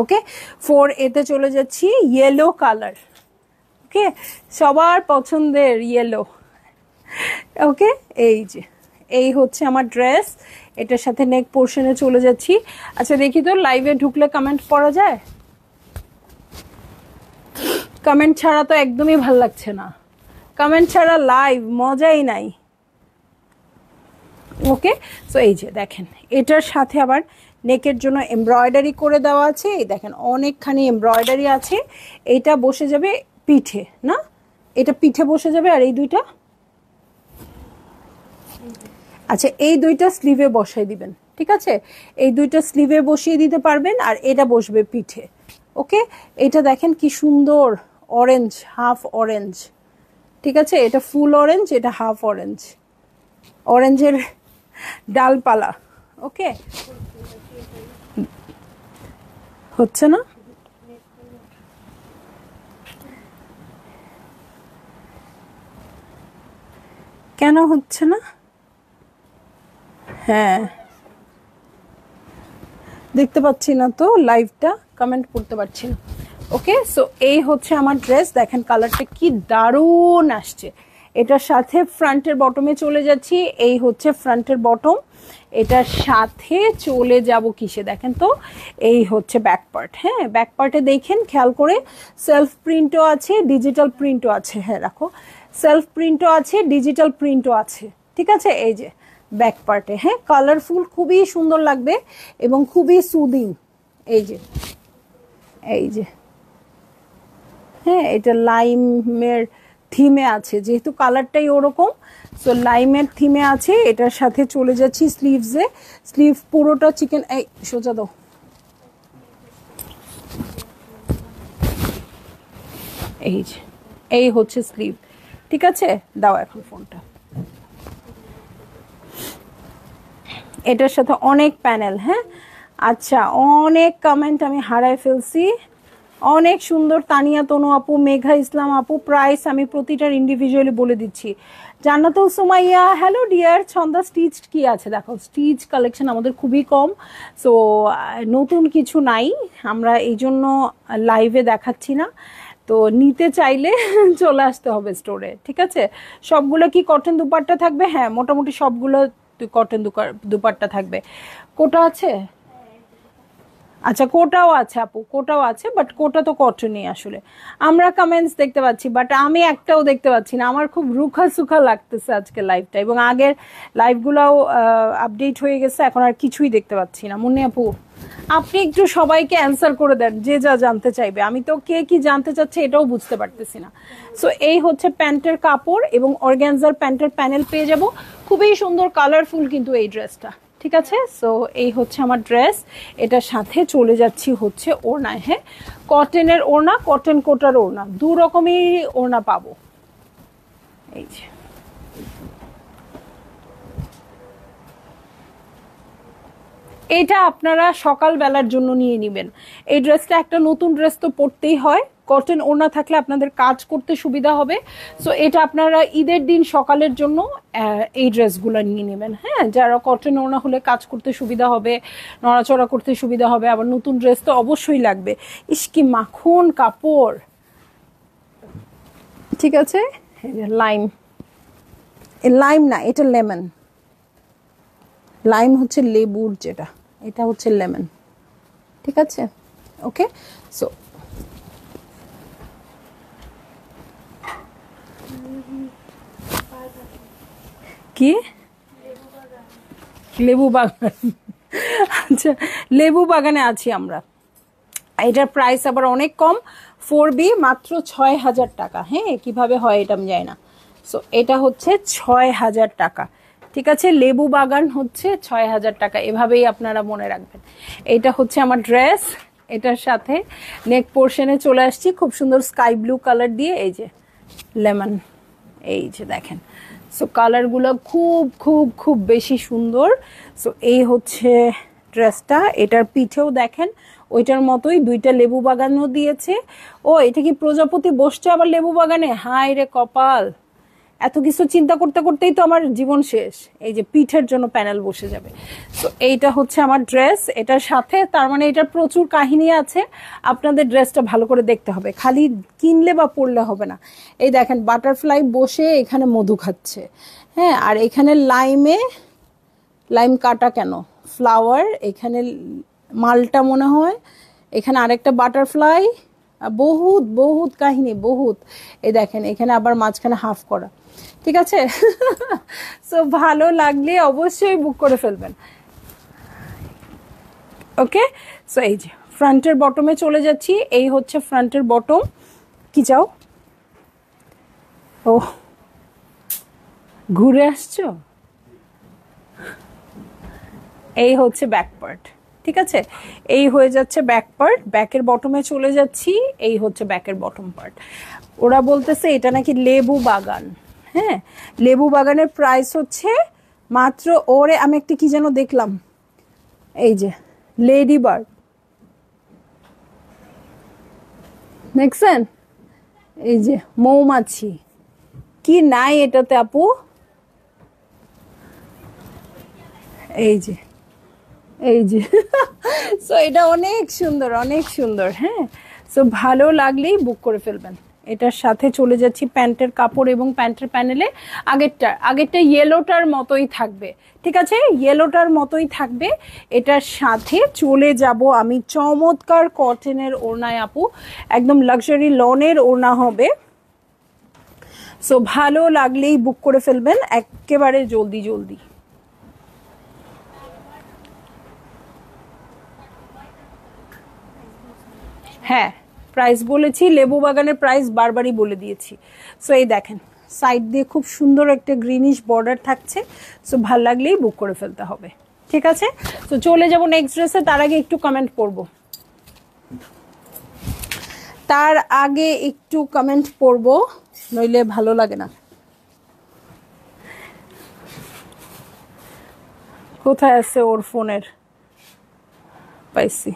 ওকে, 4A তে চলে যাচ্ছি। ইয়েলো কালার, ওকে, সবার পছন্দের ইয়েলো। ওকে, এই যে এই হচ্ছে আমার ড্রেস, এটার সাথে নেক পোর্শনে চলে যাচ্ছি। আচ্ছা দেখি তো লাইভে ঢুকলে কমেন্ট পড়া যায়? কমেন্ট ছাড়া তো একদমই ভাল লাগছে না, কমেন্ট ছাড়া লাইভ মজাই নাই। ওকে, সো এই যে দেখেন এটার সাথে আবার নেকের জন্য এমব্রয়ডারি করে দেওয়া আছে। এই দেখেন অনেকখানি এমব্রয়ডারি আছে। এইটা বসে যাবে পিঠে, না এটা পিঠে বসে যাবে, আর এই দুইটা, আচ্ছা এই দুইটা স্লিভে বসাই দিবেন। ঠিক আছে, এই দুইটা স্লিভে বসিয়ে দিতে পারবেন, আর এটা বসবে পিঠে। ওকে, এটা দেখেন কি সুন্দর অরেঞ্জ, হাফ অরেঞ্জ। ঠিক আছে, এটা ফুল অরেঞ্জ, এটা হাফ অরেঞ্জ, অরেঞ্জের ডালপালা। ওকে, হচ্ছে না, কেন হচ্ছে না? হ্যাঁ, দেখতে পাচ্ছি না তো লাইভটা, কমেন্ট করতে পারছি না। ওকে, সো এই হচ্ছে আমার ড্রেস, দেখেন কালারটা কি দারুণ আসছে। এটার সাথে ফ্রন্টের বটমে চলে যাচ্ছি। এই হচ্ছে ফ্রন্টের বটম, এটার সাথে চলে যাব কিসে দেখেন তো, এই হচ্ছে ব্যাক পার্ট। হ্যাঁ, ব্যাক পার্টে দেখেন খেয়াল করে সেলফ প্রিন্টও আছে, ডিজিটাল প্রিন্টও আছে। হ্যাঁ রাখো, সেলফ প্রিন্টও আছে, ডিজিটাল প্রিন্টও আছে। ঠিক আছে, এই যে ব্যাক পার্টে, হ্যাঁ কালারফুল, খুবই সুন্দর লাগবে এবং খুবই সুদিং। এই যে এই যে হ্যাঁ, এটা লাইমের থিমে আছে, যেহেতু কালারটাই ওরকম, সো লাইমের থিমে আছে। এটার সাথে চলে যাচ্ছি স্লিভসে, স্লিভ পুরোটা চিকেন, এই সোজা দাও, এই যে এই হচ্ছে স্লিভ। ঠিক আছে, দাও এখন ফোনটা। এটার সাথে অনেক প্যানেল, হ্যাঁ আচ্ছা অনেক কমেন্ট আমি হারায় ফেলছি। অনেক সুন্দর তানিয়া তনু আপু, মেঘা ইসলাম আপু, প্রাইস আমি প্রতিটার ইন্ডিভিজুয়ালি বলে দিচ্ছি। Jannatul Sumaiya, hello dear. ছন্দা স্টিচ কি আছে দেখো, স্টিচ কালেকশন আমাদের খুবই কম, সো নতুন কিছু নাই, আমরা এই জন্য লাইভে দেখাচ্ছি না। তো নিতে চাইলে চলে আসতে হবে স্টোরে। ঠিক আছে, সবগুলো কি কটন দুপাট্টা থাকবে? হ্যাঁ মোটামুটি সবগুলো কটন দুপাট্টা থাকবে। কোটা আছে? আচ্ছা কোটাও আছে আপু, কোটাও আছে, বাট কোটা তো কটনই আসলে। আমরা কমেন্টস দেখতে পাচ্ছি, বাট আমি একটাও দেখতে পাচ্ছি না। আমার খুব রুখা সুখা লাগতেছে আজকে লাইভটা, এবং আগের লাইভগুলোও আপডেট হয়ে গেছে, এখন আর কিছুই দেখতে পাচ্ছি না। মুন্নি আপু আপনি একটু সবাইকে অ্যান্সার করে দেন যে যা জানতে চাইবে, আমি তো কে কি জানতে চাচ্ছে এটাও বুঝতে পারতেছি না। সো এই হচ্ছে প্যান্টের কাপড়, এবং অর্গ্যানজার প্যান্টের প্যানেল পেয়ে যাব। খুবই সুন্দর কালারফুল কিন্তু এই ড্রেসটা। ঠিক আছে, সো এই হচ্ছে আমার ড্রেস, এটার সাথে চলে যাচ্ছি হচ্ছে ওড়নায়। হ্যাঁ, কটনের ওড়না, কটন কোটার ওড়না, দু রকমই ওড়না পাবো। এই যে এটা আপনারা সকাল বেলার জন্য নিয়ে নেবেন। এই ড্রেসটা একটা নতুন ড্রেস তো পরতেই হয়, কটন ওড়না থাকলে আপনাদের কাজ করতে সুবিধা হবে। সো এটা আপনারা ঈদের দিন সকালের জন্য এই ড্রেসগুলো নিয়ে নেবেন। হ্যাঁ, যারা কটন ওড়না হলে কাজ করতে সুবিধা হবে, নড়াচড়া করতে সুবিধা হবে, আবার নতুন ড্রেস তো অবশ্যই লাগবে। ইস কি মাখন কাপড়। ঠিক আছে, লাইম, লাইম না এটা লেমন, লাইম হচ্ছে লেবুর যেটা, এটা হচ্ছে লেমন। ঠিক আছে, ওকে, সো কি লেবু বাগান আচ্ছা, লেবু বাগানে আছি আমরা। এটার প্রাইস আবার অনেক কম, 4B মাত্র 6,000 টাকা। হ্যাঁ, কিভাবে হয় এটা আমি জানি না। সো এটা হচ্ছে 6,000 টাকা। ঠিক আছে, লেবু বাগান হচ্ছে 6,000 টাকা, এভাবেই আপনারা মনে রাখবেন। এটা হচ্ছে আমার ড্রেস, এটার সাথে নেক পোর্শনে চলে আসছি খুব সুন্দর স্কাই ব্লু কালার দিয়ে, এই যে লেমন, এই যে দেখেন। সো কালারগুলো খুব খুব খুব বেশি সুন্দর। সো এই হচ্ছে ড্রেসটা, এটার পিঠেও দেখেন ওইটার মতোই দুইটা লেবু বাগানও দিয়েছে। ও, এটা কি প্রজাপতি বসছে আবার লেবু বাগানে? হায় রে কপাল, এত কিছু চিন্তা করতে করতেই তো আমার জীবন শেষ। এই যে পিঠের জন্য প্যানেল বসে যাবে। তো এইটা হচ্ছে আমার ড্রেস, এটার সাথে, তার মানে এটার প্রচুর কাহিনী আছে। আপনাদের ড্রেসটা ভালো করে দেখতে হবে, খালি কিনলে বা পরলে হবে না। এই দেখেন বাটারফ্লাই বসে এখানে মধু খাচ্ছে। হ্যাঁ, আর এখানে লাইম কাটা কেন, ফ্লাওয়ার, এখানে মালটা মনে হয়, এখানে আরেকটা বাটারফ্লাই, বহুত বহুত কাহিনী বহুত। এই দেখেন এখানে আবার মাঝখানে হাফ করা। ঠিক আছে, সো ভালো লাগলে অবশ্যই বুক করে ফেলবেন। ওকে, সো এই যে ফ্রন্টের বটমে চলে যাচ্ছি। এই হচ্ছে ফ্রন্টের বটম। কি চাও? ও, ঘুরে আসছো? এই হচ্ছে ব্যাক পার্ট। ঠিক আছে, এই হয়ে যাচ্ছে ব্যাক পার্ট। ব্যাকের বটমে চলে যাচ্ছি, এই হচ্ছে ব্যাকের বটম পার্ট। ওরা বলতেছে এটা নাকি লেবু বাগান। হ্যাঁ, লেবু বাগানের প্রাইস হচ্ছে মাত্র, ওরে আমি একটা কি যেন দেখলাম, এই যে লেডি বার্ড দেখছেন, এই যে মৌমাছি, কি নাই এটাতে আপু, এই যে এই যে সো এটা অনেক সুন্দর, অনেক সুন্দর। হ্যাঁ, সো ভালো লাগলেই বুক করে ফেলবেন। এটার সাথে চলে যাচ্ছি প্যান্টের কাপড় এবং প্যান্টের প্যানেলে আগেরটা ইয়েলোটার মতোই থাকবে। ঠিক আছে, ইয়েলোটার মতোই থাকবে। এটার সাথে চলে যাব আমি চমৎকার কটনের ওড়নায় আপু, একদম লাক্সারি লনের ওড়না হবে। সো ভালো লাগলেই বুক করে ফেলবেন একেবারে জলদি জলদি। হ্যাঁ, প্রাইস বলেছি, লেবু বাগানের প্রাইস বারবারই বলে দিয়েছি। সো এই দেখেন সাইড দিয়ে খুব সুন্দর একটা গ্রিনিশ বর্ডার থাকছে। সো ভাল লাগলেই বুক করে ফেলতে হবে। ঠিক আছে, তো চলে যাব নেক্সট ড্রেসে। তার আগে একটু কমেন্ট পড়বো, তার আগে একটু কমেন্ট পড়বো, নইলে ভালো লাগে না। কোথায় আছে ওর ফোনের, পাইছি।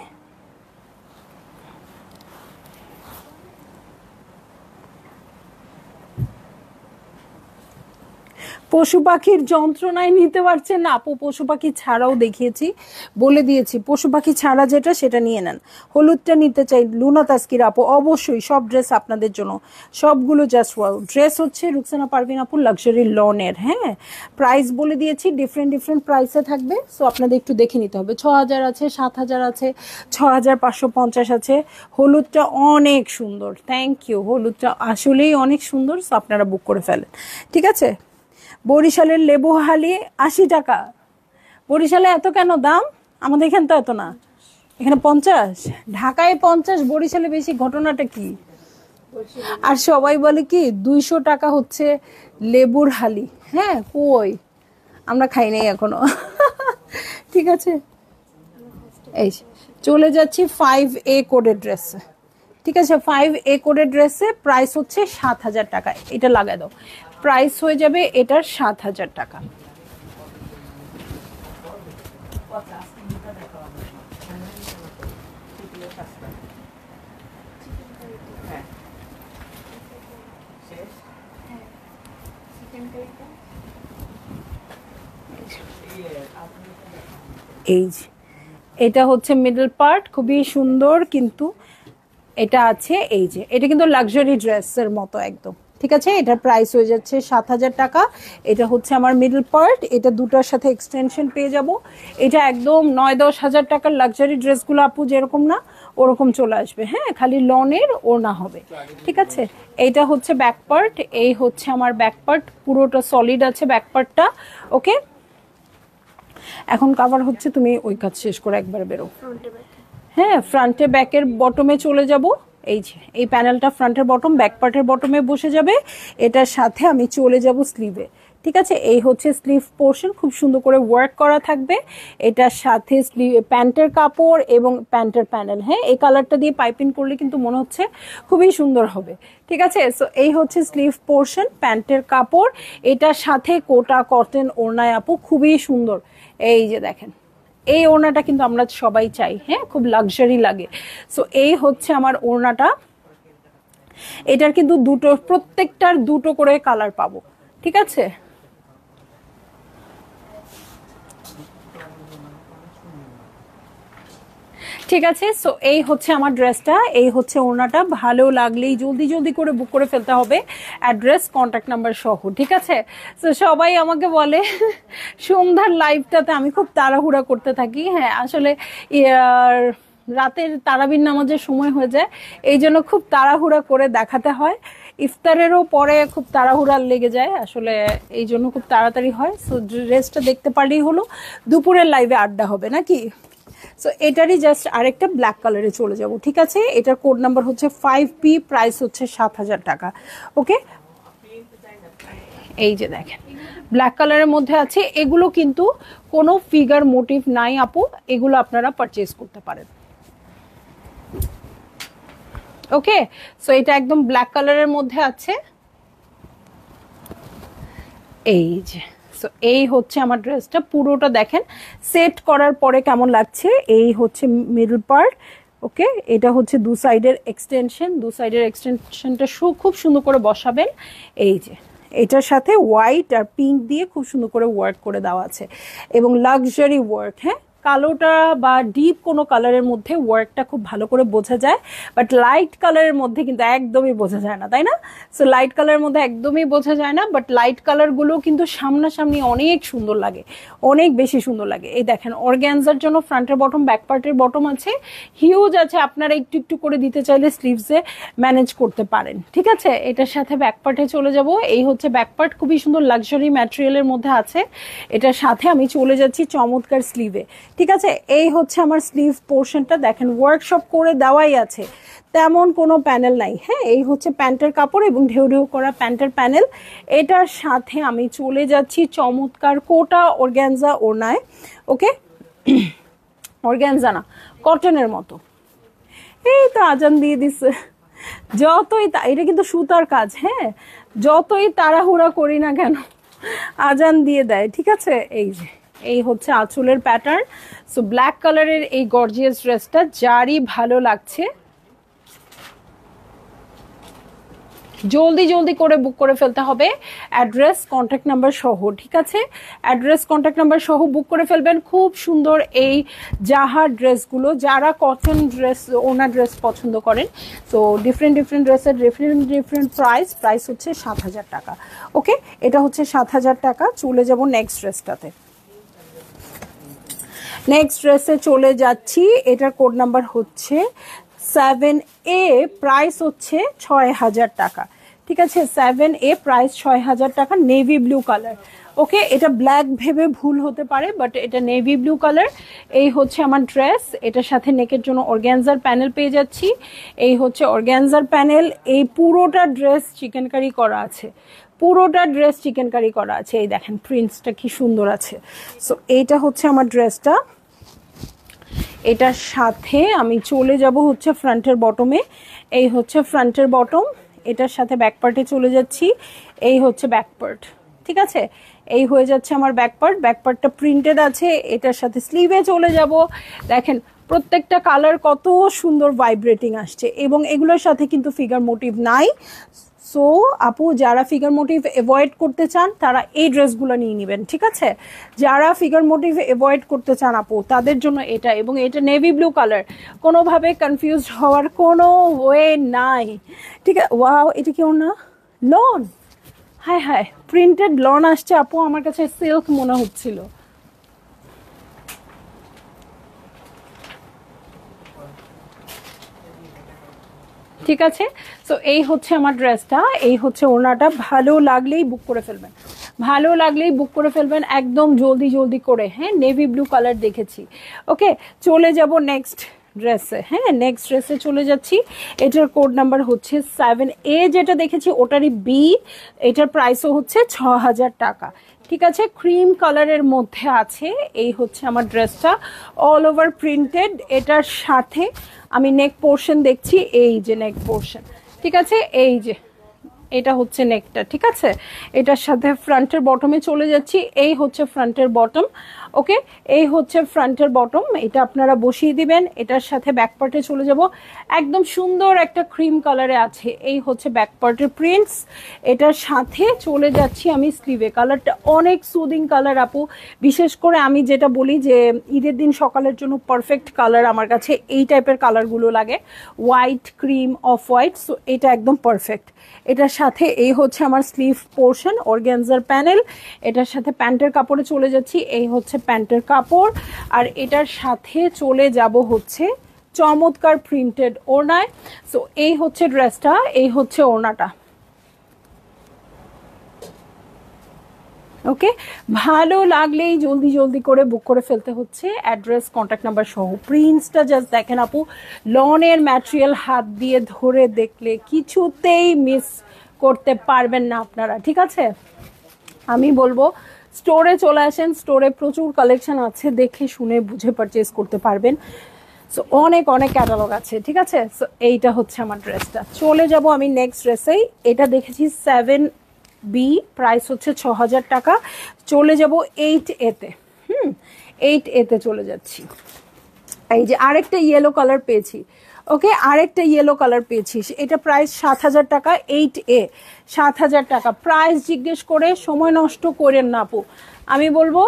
পশু পাখির যন্ত্রণায় নিতে পারছেন না আপু, পশু পাখি ছাড়াও দেখিয়েছি, বলে দিয়েছি পশু পাখি ছাড়া যেটা সেটা নিয়ে নেন। হলুদটা নিতে চাই লুনা তাস্কির আপু, অবশ্যই সব ড্রেস আপনাদের জন্য, সবগুলো জাস্ট ওয়াও। ড্রেস হচ্ছে রুকসানা পারভিন আপুর লাক্সারি লনের। হ্যাঁ, প্রাইস বলে দিয়েছি, ডিফারেন্ট ডিফারেন্ট প্রাইসে থাকবে। সো আপনাদের একটু দেখে নিতে হবে। 6,000 আছে, 7,000 আছে, 6,550 আছে। হলুদটা অনেক সুন্দর, থ্যাংক ইউ, হলুদটা আসলেই অনেক সুন্দর। সো আপনারা বুক করে ফেলেন। ঠিক আছে, বরিশালের লেবু হালি 80 টাকা। বরিশালে এত কেন দাম? আমাদের এখানে তো এত না, এখানে 50, ঢাকায় 50, বরিশালে বেশি। ঘটনাটা কি? আর সবাই বলে কি 200 টাকা হচ্ছে লেবুর হালি। হ্যাঁ, কই, আমরা খাই নাই এখনো। ঠিক আছে, এই চলে যাচ্ছি 5A কোডের ড্রেসে। ঠিক আছে, 5A কোডের ড্রেসে প্রাইস হচ্ছে 7,000 টাকা। এটা লাগাই দাও, প্রাইস হয়ে যাবে এটার 7,000 টাকা। এই যে এটা হচ্ছে মিডল পার্ট, খুবই সুন্দর, কিন্তু এটা আছে এই যে, এটা কিন্তু লাক্সারি ড্রেসের মতো একদম। ঠিক আছে, এটার প্রাইস হয়ে যাচ্ছে 7,000 টাকা। এটা হচ্ছে আমার মিডল পার্ট, এটা দুটার সাথে এক্সটেনশন পেয়ে যাব। এটা একদম 9-10 হাজার টাকার লাক্সারি ড্রেসগুলো আপু যেরকম না ওরকম চলে আসবে। হ্যাঁ, খালি লনের ওড়না হবে। ঠিক আছে, এইটা হচ্ছে ব্যাক পার্ট, এই হচ্ছে আমার ব্যাক পার্ট, পুরোটা সলিড আছে ব্যাক পার্টটা। ওকে, এখন কাভার হচ্ছে, তুমি ওই কাজ শেষ করে একবার বেরো। হ্যাঁ, ফ্রন্টে ব্যাকের বটমে চলে যাব। এই যে এই প্যানেলটা ফ্রন্টের বটম, ব্যাক পার্টের বটমে বসে যাবে। এটার সাথে আমি চলে যাব স্লিভে। ঠিক আছে, এই হচ্ছে স্লিভ পোর্শন, খুব সুন্দর করে ওয়ার্ক করা থাকবে। এটার সাথে স্লিভ প্যান্টের কাপড় এবং প্যান্টের প্যানেল। হ্যাঁ, এই কালারটা দিয়ে পাইপিং করলে কিন্তু মনে হচ্ছে খুবই সুন্দর হবে। ঠিক আছে, সো এই হচ্ছে স্লিভ পোর্শন, প্যান্টের কাপড়। এটার সাথে কোটা কটন ওড়নায় আপু খুবই সুন্দর। এই যে দেখেন, এই ওড়নাটা কিন্তু আমরা সবাই চাই। হ্যাঁ, খুব লাক্সারি লাগে। সো এই হচ্ছে আমার ওড়নাটা। এটার কিন্তু দুটো, প্রত্যেকটার দুটো করে কালার পাবো। ঠিক আছে, ঠিক আছে। সো এই হচ্ছে আমার ড্রেসটা, এই হচ্ছে ওড়নাটা। ভালো লাগলেই জলদি জলদি করে বুক করে ফেলতে হবে, অ্যাড্রেস কন্ট্যাক্ট নাম্বার সহ। ঠিক আছে, সো সবাই আমাকে বলে সন্ধ্যার লাইভটাতে আমি খুব তাড়াহুড়া করতে থাকি। হ্যাঁ, আসলে রাতের তারাবির নামাজের সময় হয়ে যায়, এই জন্য খুব তাড়াহুড়া করে দেখাতে হয়। ইফতারেরও পরে খুব তাড়াহুড়া লেগে যায় আসলে, এই জন্য খুব তাড়াতাড়ি হয়। সো ড্রেসটা দেখতে পারলেই হলো, দুপুরের লাইভে আড্ডা হবে নাকি। সো এটারই জাস্ট আরেকটা ব্ল্যাক কালারে চলে যাব। ঠিক আছে, এটার কোড নাম্বার হচ্ছে 5P, প্রাইস হচ্ছে 7,000 টাকা। ওকে, এই যে দেখেন ব্ল্যাক কালারের মধ্যে আছে। এগুলো কিন্তু কোনো ফিগার মোটিভ নাই আপু, এগুলো আপনারা পারচেজ করতে পারেন। ওকে, সো এটা একদম ব্ল্যাক কালারের মধ্যে আছে। এই যে, সো এই হচ্ছে আমার ড্রেসটা, পুরোটা দেখেন সেট করার পরে কেমন লাগছে। এই হচ্ছে মিডল পার্ট। ওকে, এটা হচ্ছে দু সাইডের এক্সটেনশন, দু সাইডের এক্সটেনশনটা খুব সুন্দর করে বসাবেন। এই যে এটার সাথে হোয়াইট আর পিঙ্ক দিয়ে খুব সুন্দর করে ওয়ার্ক করে দেওয়া আছে এবং লাক্সারি ওয়ার্ক। হ্যাঁ, কালোটা বা ডিপ কোনো কালারের মধ্যে ওয়ার্কটা খুব ভালো করে বোঝা যায়, বাট লাইট কালারের মধ্যে কিন্তু একদমই বোঝা যায় না, তাই না? সো লাইট কালারের মধ্যে একদমই বোঝা যায় না, বাট লাইট কালারগুলো কিন্তু সামনাসামনি অনেক সুন্দর লাগে, অনেক বেশি সুন্দর লাগে। এই দেখেন, অর্গ্যানজার জন্য ফ্রন্টের বটম, ব্যাক পার্টের বটম আছে, হিউজ আছে। আপনারা একটু একটু করে দিতে চাইলে স্লিভসে ম্যানেজ করতে পারেন। ঠিক আছে, এটার সাথে ব্যাক পার্টে চলে যাব। এই হচ্ছে ব্যাক পার্ট, খুবই সুন্দর লাক্সারি ম্যাটেরিয়ালের মধ্যে আছে। এটার সাথে আমি চলে যাচ্ছি চমৎকার স্লিভে। ঠিক আছে, এই হচ্ছে আমার স্লিভ পোর্শনটা। দেখেন ওয়ার্কশপ করে দেওয়াই আছে, তেমন কোনো প্যানেল নাই। হ্যাঁ, এই হচ্ছে প্যান্টের কাপড় এবং ঢেউ ঢেউ করা প্যান্টের প্যানেল। এটার সাথে আমি চলে যাচ্ছি চমৎকার কোটা অর্গ্যানজা ওড়নায়। ওকে, অর্গ্যানজা না, কটনের মতো। এই তো আজান দিয়ে দিচ্ছে। যতই এটা কিন্তু সুতার কাজ। হ্যাঁ, যতই তাড়াহুড়া করি না কেন আজান দিয়ে দেয়। ঠিক আছে, এই যে এই হচ্ছে আঁচলের প্যাটার্ন। সো ব্ল্যাক কালারের এই গর্জিয়াস ড্রেসটা যারই ভালো লাগছে জলদি জলদি করে বুক করে ফেলতে হবে, অ্যাড্রেস কন্ট্যাক্ট নাম্বার সহ। ঠিক আছে, অ্যাড্রেস কন্ট্যাক্ট নাম্বার সহ বুক করে ফেলবেন। খুব সুন্দর এই জাহার ড্রেসগুলো, যারা কটন ড্রেস, ওনার ড্রেস পছন্দ করেন। তো ডিফারেন্ট ডিফারেন্ট ড্রেসের ডিফারেন্ট প্রাইস হচ্ছে 7,000 টাকা। ওকে, এটা হচ্ছে 7,000 টাকা। চলে যাব নেক্সট ড্রেসটাতে। নেক্সট ড্রেসে চলে যাচ্ছি, এটার কোড নাম্বার হচ্ছে 7A, প্রাইস হচ্ছে 6,000 টাকা। ঠিক আছে, 7A, প্রাইস 6,000 টাকা, নেভি ব্লু কালার। ওকে, এটা ব্ল্যাক ভেবে ভুল হতে পারে, বাট এটা নেভি ব্লু কালার। এই হচ্ছে আমার ড্রেস, এটার সাথে নেকের জন্য অর্গ্যানজার প্যানেল পেয়ে যাচ্ছি। এই হচ্ছে অর্গ্যানজার প্যানেল। এই পুরোটা ড্রেস চিকেন কারি করা আছে, পুরোটা ড্রেস চিকেন কারি করা আছে। এই দেখেন প্রিন্টসটা কি সুন্দর আছে। সো এইটা হচ্ছে আমার ড্রেসটা। এটার সাথে আমি চলে যাব হচ্ছে ফ্রন্টের বটমে। এই হচ্ছে ফ্রন্টের বটম, এটার সাথে ব্যাক পার্টে চলে যাচ্ছি। এই হচ্ছে ব্যাক পার্ট। ঠিক আছে, এই হয়ে যাচ্ছে আমার ব্যাক পার্ট। ব্যাক পার্টটা প্রিন্টেড আছে। এটার সাথে স্লিভে চলে যাব। দেখেন প্রত্যেকটা কালার কত সুন্দর ভাইব্রেটিং আসছে, এবং এগুলোর সাথে কিন্তু ফিগার মোটিভ নাই। সো আপু, যারা ফিগার মোটিভ অ্যাভয়েড করতে চান তারা এই ড্রেসগুলো নিয়ে নেবেন। ঠিক আছে, যারা ফিগার মোটিভ অ্যাভয়েড করতে চান আপু, তাদের জন্য এটা। এবং এটা নেভি ব্লু কালার, কোনোভাবে কনফিউজড হওয়ার কোনো ওয়ে নাই। ঠিক আছে, ওয়াও, এটা কেউ না লন, হায় হায়, প্রিন্টেড লন আসছে আপু, আমার কাছে সিল্ক মনে হচ্ছিল। ঠিক আছে, সো এই হচ্ছে আমার ড্রেসটা, এই হচ্ছে ওড়নাটা। ভালো লাগলেই বুক করে ফেলবেন, ভালো লাগলেই বুক করে ফেলবেন একদম জলদি জলদি করে। হ্যাঁ, নেভি ব্লু কালার দেখেছি। ওকে, চলে যাব নেক্সট ড্রেসে। হ্যাঁ, নেক্সট ড্রেসে চলে যাচ্ছি। এটার কোড নাম্বার হচ্ছে 7A, যেটা দেখেছি ওটারই বি। এটার প্রাইসও হচ্ছে 6000 টাকা। ঠিক আছে, ক্রিম কালারের মধ্যে আছে। এই হচ্ছে আমার ড্রেসটা, অল ওভার প্রিন্টেড। এটার সাথে আমি নেক পোর্শন দেখছি, এই যে নেক পোর্শন। ঠিক আছে, এই যে এটা হচ্ছে নেকটা। ঠিক আছে, এটার সাথে ফ্রন্টের বটমে চলে যাচ্ছি। এই হচ্ছে ফ্রন্টের বটম। ওকে, এই হচ্ছে ফ্রন্টের বটম, এটা আপনারা বসিয়ে দিবেন। এটার সাথে ব্যাক পার্টে চলে যাব, একদম সুন্দর একটা ক্রিম কালারে আছে। এই হচ্ছে ব্যাক পার্টের প্রিন্টস। এটার সাথে চলে যাচ্ছি আমি স্লিভে। কালারটা অনেক সুদিং কালার আপু, বিশেষ করে আমি যেটা বলি যে ঈদের দিন সকালের জন্য পারফেক্ট কালার আমার কাছে এই টাইপের কালারগুলো লাগে, white, cream, off white. So এটা একদম পারফেক্ট। এটার সাথে এই হচ্ছে আমার স্লিভ পোর্শন, অর্গানজার প্যানেল। এটার সাথে প্যান্টের কাপড়ে চলে যাচ্ছি, এই হচ্ছে প্যান্টের কাপড়। আর এটার সাথে চলে যাব হচ্ছে চমৎকার প্রিন্টেড ওড়নায়। সো এই হচ্ছে ড্রেসটা, এই হচ্ছে ওড়নাটা। ওকে, ভালো লাগলেই জলদি জলদি করে বুক করে ফেলতে হচ্ছে, অ্যাড্রেস, কন্ট্যাক্ট নাম্বার সহ। প্রিন্টসটা জাস্ট দেখেন আপু, লনের ম্যাটেরিয়াল, হাত দিয়ে ধরে দেখলে কিছুতেই মিস করতে পারবেন না আপনারা। ঠিক আছে, আমি বলবো স্টোরে চলে আসেন, স্টোরে প্রচুর কালেকশন আছে, দেখে শুনে বুঝে পারচেস করতে পারবেন। সো অনেক অনেক ক্যাটালগ আছে। ঠিক আছে, সো এইটা হচ্ছে আমার ড্রেসটা। চলে যাব আমি নেক্সট ড্রেসেই। এটা দেখেছি 7B, প্রাইস হচ্ছে 6000 টাকা। চলে যাব 8A-তে। 8A-তে চলে যাচ্ছি। এই যে আরেকটা ইয়েলো কালার পেয়েছি। ওকে, আরেকটা ইয়েলো কালার পেয়েছি, এটা প্রাইস 7000 টাকা। 8A, 7000 টাকা। প্রাইস জিজ্ঞেস করে সময় নষ্ট করেন না আপু, আমি বলবো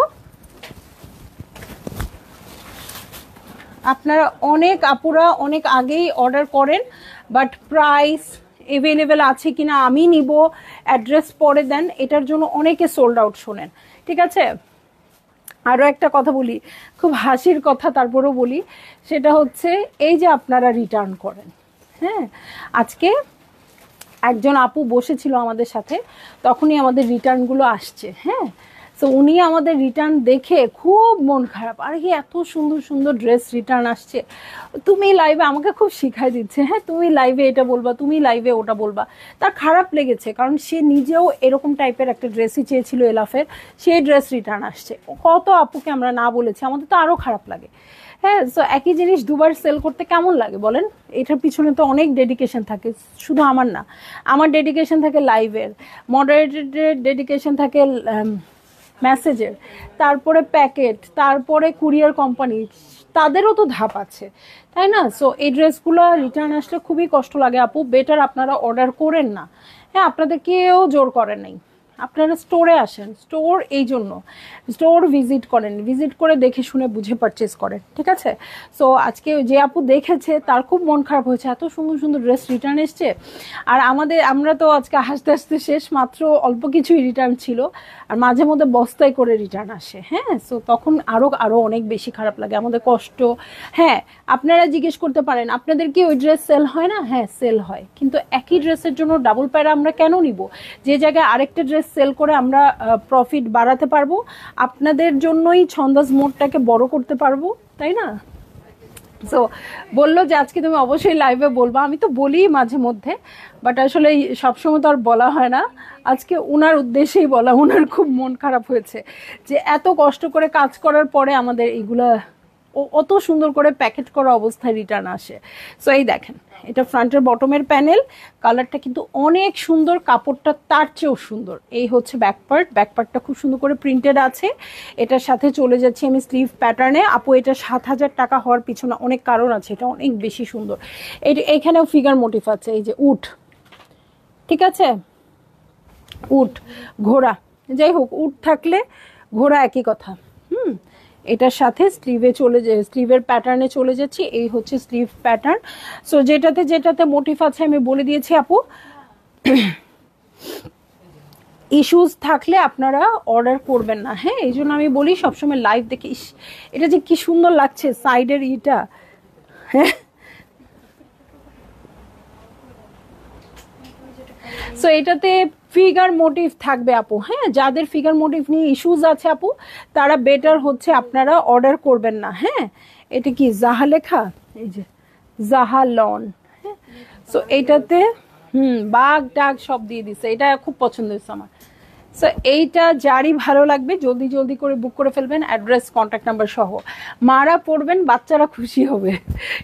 আপনারা অনেক আপুরা অনেক আগেই অর্ডার করেন, বাট প্রাইস এভেলেবেল আছে কিনা আমি নিব, অ্যাড্রেস পরে দেন, এটার জন্য অনেকে সোল্ড আউট শোনেন। ঠিক আছে, আরও একটা কথা বলি, খুব হাসির কথা তারপরেও বলি, সেটা হচ্ছে এই যে আপনারা রিটার্ন করেন। হ্যাঁ, আজকে একজন আপু বসেছিল আমাদের সাথে, তখনই আমাদের রিটার্নগুলো আসছে। হ্যাঁ, তো উনি আমাদের রিটার্ন দেখে খুব মন খারাপ, আর কি এত সুন্দর সুন্দর ড্রেস রিটার্ন আসছে, তুমি লাইভে আমাকে খুব শিখাই দিচ্ছে। হ্যাঁ, তুমি লাইভে এটা বলবা, তুমি লাইভে ওটা বলবা। তার খারাপ লেগেছে, কারণ সে নিজেও এরকম টাইপের একটা ড্রেসই চেয়েছিল এলাফের, সেই ড্রেস রিটার্ন আসছে। কত আপুকে আমরা না বলেছি, আমাদের তো আরও খারাপ লাগে। হ্যাঁ, সো একই জিনিস দুবার সেল করতে কেমন লাগে বলেন? এটার পিছনে তো অনেক ডেডিকেশন থাকে, শুধু আমার না, আমার ডেডিকেশন থাকে লাইভের, মডারেটরের ডেডিকেশন থাকে, মেসেজের, তারপরে প্যাকেট, তারপরে কুরিয়ার কোম্পানি, তাদেরও তো ধাপ আছে, তাই না? সো এই ড্রেসগুলো রিটার্ন আসলে খুবই কষ্ট লাগে আপু, বেটার আপনারা অর্ডার করেন না। হ্যাঁ, আপনাদের কেউ জোর করে নাই, আপনারা স্টোরে আসেন, স্টোর এই জন্য স্টোর ভিজিট করেন, ভিজিট করে দেখে শুনে বুঝে পারচেস করেন। ঠিক আছে, সো আজকে যে আপু দেখেছে তার খুব মন খারাপ হয়েছে, এত সুন্দর সুন্দর ড্রেস রিটার্ন এসছে। আর আমরা তো আজকে হাসতে হাসতে শেষ, মাত্র অল্প কিছুই রিটার্ন ছিল, আর মাঝে মধ্যে বস্তায় করে রিটার্ন আসে। হ্যাঁ, সো তখন আরও অনেক বেশি খারাপ লাগে, আমাদের কষ্ট। হ্যাঁ, আপনারা জিজ্ঞেস করতে পারেন আপনাদের কি ওই ড্রেস সেল হয় না? হ্যাঁ, সেল হয়, কিন্তু একই ড্রেসের জন্য ডাবল প্যারা আমরা কেন নিব? যে জায়গায় আরেকটা ড্রেস সেল করে আমরা প্রফিট বাড়াতে পারবো, আপনাদের জন্যই ছন্দাস মোড়টাকে বড় করতে পারবো, তাই না? সো বললো যে আজকে তুমি অবশ্যই লাইভে বলবা, আমি তো বলি মাঝে মধ্যে, বাট আসলে সবসময় তো আর বলা হয় না। আজকে ওনার উদ্দেশ্যেই বলা, ওনার খুব মন খারাপ হয়েছে যে এত কষ্ট করে কাজ করার পরে আমাদের এইগুলা অত সুন্দর করে প্যাকেট করা অবস্থায় রিটার্ন আসে। সো এই দেখেন, এটা ফ্রন্টের বটমের প্যানেল, কালারটা কিন্তু অনেক সুন্দর, কাপড়টা তার চেয়েও সুন্দর। এই হচ্ছে ব্যাকপার্টটা খুব সুন্দর করে প্রিন্টেড আছে। এটার সাথে চলে যাচ্ছি আমি স্লিভ প্যাটার্নে। আপু এটা 7000 টাকা হওয়ার পিছনে অনেক কারণ আছে, এটা অনেক বেশি সুন্দর। এইখানেও ফিগার মোটিভ আছে, এই যে উট, ঠিক আছে, উট, ঘোড়া, যাই হোক, উট থাকলে ঘোড়া একই কথা। এটার সাথে স্লিভের প্যাটার্নে চলে যাচ্ছি, এই হচ্ছে স্লিভ প্যাটার্ন। সো যেটাতে মোটিভ আছে আমি বলে দিয়েছি আপু। ইস্যুস থাকলে আপনারা অর্ডার করবেন না। হ্যাঁ, এই জন্য আমি বলি সবসময় লাইভ দেখে, এটা যে কি সুন্দর লাগছে সাইডের ইটা। হ্যাঁ, সো এটাতে ফিগার মোটিভ থাকবে আপু, হ্যাঁ যাদের ফিগার মোটিভ নিয়ে ইস্যুজ আছে আপু তারা বেটার হচ্ছে আপনারা অর্ডার করবেন না। হ্যাঁ এটা কি জাহা লেখা, এই যে জাহা লন, হ্যাঁ সো এইটাতে বাঘ টাগ সব দিয়ে দিচ্ছে, এটা খুব পছন্দ হয়েছে আমার। সো এইটা যারই ভালো লাগবে জলদি জলদি করে বুক করে ফেলবেন, অ্যাড্রেস কন্ট্যাক্ট নাম্বার সহ। মারা পরবেন বাচ্চারা খুশি হবে,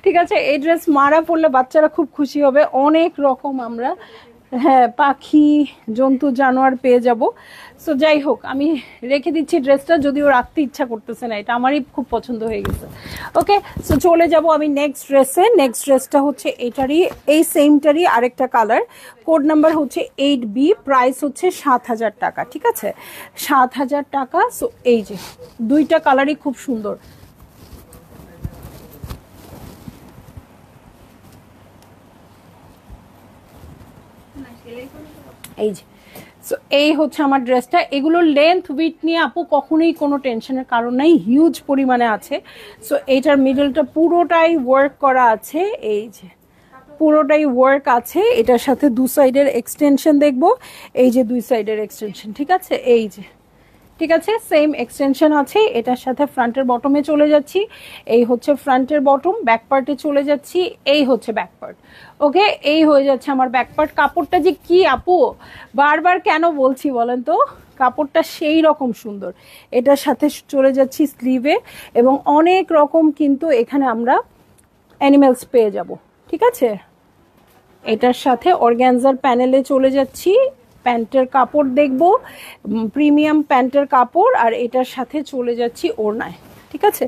ঠিক আছে এই ড্রেস মারা পরলে বাচ্চারা খুব খুশি হবে। অনেক রকম আমরা হ্যাঁ পাখি জন্তু জানোয়ার পেয়ে যাব। সো যাই হোক আমি রেখে দিচ্ছি ড্রেসটা, যদিও রাখতে ইচ্ছা করতেছে না, এটা আমারই খুব পছন্দ হয়ে গেছে। ওকে সো চলে যাব আমি নেক্সট ড্রেসে। নেক্সট ড্রেসটা হচ্ছে এটারই এই সেমটারই আরেকটা কালার, কোড নাম্বার হচ্ছে 8B, প্রাইস হচ্ছে 7,000 টাকা, ঠিক আছে 7,000 টাকা। সো এই যে দুইটা কালারই খুব সুন্দর। এই যে সো এই হচ্ছে আমার ড্রেসটা। এগুলোর লেন্থ উইথ নিয়ে আপু কখনোই কোনো টেনশনের কারণ নাই, হিউজ পরিমাণে আছে। সো এইটার মিডলটা পুরোটাই ওয়ার্ক করা আছে, এই যে পুরোটাই ওয়ার্ক আছে। এটার সাথে দু সাইডের এক্সটেনশন দেখবো, এই যে দুই সাইডের এক্সটেনশন, ঠিক আছে এই যে ঠিক আছে সেম এক্সটেনশন আছে। এটার সাথে ফ্রন্টের বটমে চলে যাচ্ছি, এই হচ্ছে ফ্রন্টের বটম, ব্যাক পার্টে চলে যাচ্ছি, এই হচ্ছে ব্যাক পার্ট। ওকে এই হয়ে যাচ্ছে আমার ব্যাক পার্ট। কাপড়টা যে কি আপু বারবার কেন বলছি বলেন তো, কাপড়টা সেই রকম সুন্দর। এটার সাথে চলে যাচ্ছি স্লিভে, এবং অনেক রকম কিন্তু এখানে আমরা অ্যানিমেলস পেয়ে যাব, ঠিক আছে। এটার সাথে অর্গ্যানজার প্যানেলে চলে যাচ্ছি, প্যান্টের কাপড় দেখবো প্রিমিয়াম প্যান্টের কাপড়, আর এটার সাথে চলে যাচ্ছি ওড়নায়, ঠিক আছে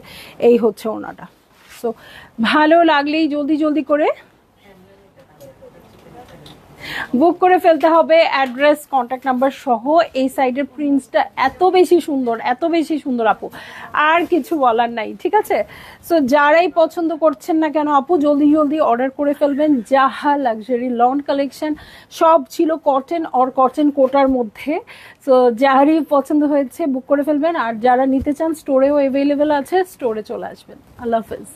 এই হচ্ছে ওড়নাটা। সো ভালো লাগলেই জলদি জলদি করে বুক করে ফেলতে হবে, অ্যাড্রেস কন্ট্যাক্ট নাম্বার সহ। এই সাইডের প্রিন্টসটা এত বেশি সুন্দর, এত বেশি সুন্দর আপু, আর কিছু বলার নাই, ঠিক আছে। সো যারাই পছন্দ করছেন না কেন আপু জলদি জলদি অর্ডার করে ফেলবেন। জাহা লাক্সারি লন কালেকশন সব ছিল কটন আর কটন কোটার মধ্যে। সো যারই পছন্দ হয়েছে বুক করে ফেলবেন, আর যারা নিতে চান স্টোরেও অ্যাভেলেবেল আছে, স্টোরে চলে আসবেন। আল্লাহ হাফেজ।